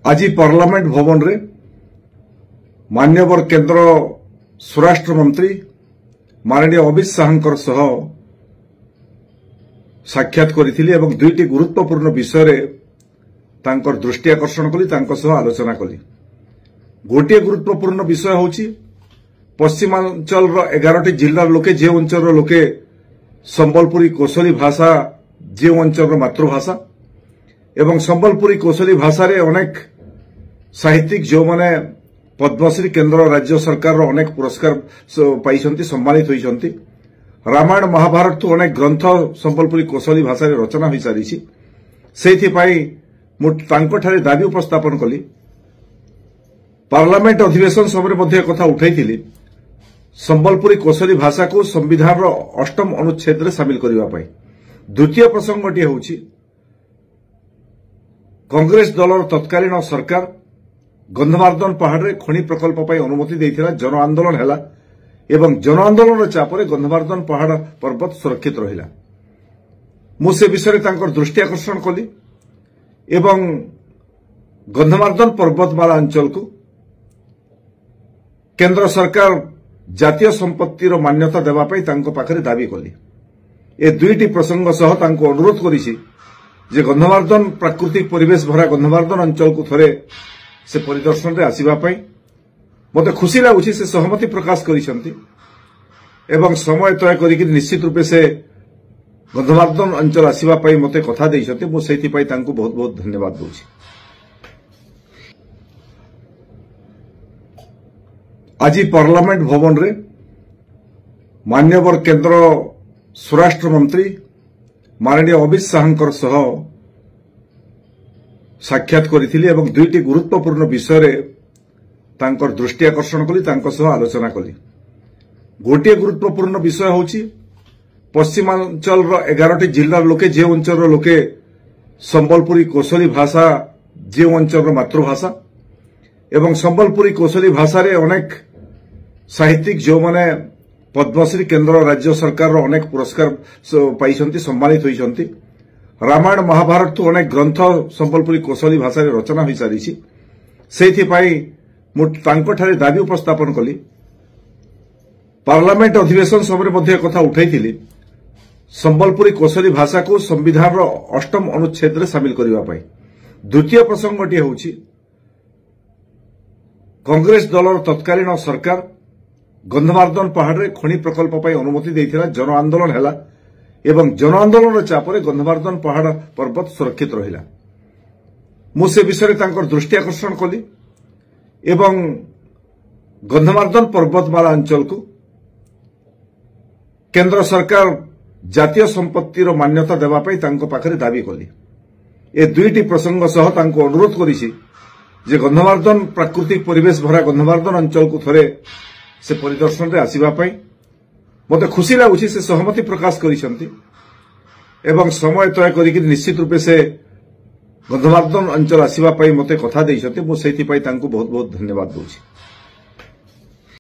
आज पार्लियामेंट भवन रे मान्यवर केंद्र स्वराष्ट्र मंत्री माननीय अमित शाह साक्षात करी एवं दुईटी गुरुत्वपूर्ण विषय रे तांकर दृष्टि आकर्षण कली आलोचना कली। गोटे गुरुत्वपूर्ण विषय होची पश्चिमांचल 11टी जिल्लार लोके जे अंचल लोके संबलपुरी कोशली भाषा जे अंचल मातृभाषा एवं संबलपुरी कोशली भाषा रे अनेक साहित्यिक जो माने पद्मश्री केंद्र राज्य सरकार अनेक पुरस्कार पाई सम्मानित होती। रामायण महाभारत तो अनेक ग्रंथ संबलपुरी कोशली भाषा रे रचना हो सारी से दाबी उपस्थापन कली। पार्लियामेंट अधिवेशन समय कथा उठाई संबलपुरी कोशली भाषा को संविधान 8म अनुच्छेद रे सामिल करने। द्वितीय प्रसंगटी होची कांग्रेस दलर तत्कालीन सरकार गंधमार्दन पहाड़ रे खनि प्रकल्प पर अनुमति देथिला। जन आंदोलन हैला एवं जन आंदोलन चापरे गंधमार्दन पहाड़ पर्वत सुरक्षित रहिला। मु से विषय तांकर दृष्टि आकर्षण कली एवं गंधमार्दन पर्वतमाला अंचल को केंद्र सरकार जातीय संपत्तिर मान्यता देवा पई तांको पाखरे दाबी कली। ए दुईटी प्रसंग सह तांको अनुरोध करिछि जे गंधमार्दन प्राकृतिक परिवेश भरा गंधमार्दन अंचल को थरे से परिदर्शन रे आसीबा पई मते खुशी लागुछि। से सहमति प्रकाश करिसंती एवं समय तय करिकि निश्चित रूपे से गंधमार्दन अंचल आसीबा पई मते कथा देइसंती। मु सेति पई तांको बहुत बहुत धन्यवाद दोछि। आज पार्लियामेंट भवन रे मान्यवर केंद्र स्वराष्ट्र मंत्री माननीय अमित शाह साक्षात करी एवं दुईटी गुरुत्वपूर्ण विषय रे तांकर दृष्टि आकर्षण कली आलोचना कली। गोटे गुरुत्वपूर्ण विषय होची पश्चिमांचल 11टी जिल्लार लोके जे अंचल लोके संबलपुरी कोशली भाषा जे अंचल मातृभाषा एवं संबलपुरी कोशली भाषा रे अनेक साहित्यिक जो माने पद्मश्री केंद्र राज्य सरकार अनेक पुरस्कार पाई सम्मानित होती। रामायण महाभारत तो अनेक ग्रंथ संबलपुरी कोशली भाषा रे रचना हो सारी से दाबी उपस्थापन कली। पार्लियामेंट अधिवेशन समय कथा उठाई संबलपुरी कोशली भाषा को संविधान 8म अनुच्छेद रे सामिल करने। द्वितीय प्रसंगटी होची कांग्रेस दलर तत्कालीन सरकार गंधमार्दन पहाड़ रे खनि प्रकल्प पर अनुमति देथिला। जन आंदोलन हैला एवं जन आंदोलन चापरे गंधमार्दन पहाड़ पर्वत सुरक्षित रहिला। मु से विषय तांकर दृष्टि आकर्षण कली एवं गंधमार्दन पर्वतमाला अंचल को केंद्र सरकार जातीय संपत्तिर मान्यता देवा पई तांको पाखरे दाबी कली। ए दुईटी प्रसंग सह तांको अनुरोध करिछि जे गंधमार्दन प्राकृतिक परिवेश भरा गंधमार्दन अंचल को थरे से परिदर्शन रे आसीबा पई मते खुशी लागुछि। से सहमति प्रकाश करिसंती एवं समय तय करिकि निश्चित रूपे से गंधमार्दन अंचल आसीबा पई मते कथा देइसंती। मु सेति पई तांको बहुत बहुत धन्यवाद दोछि।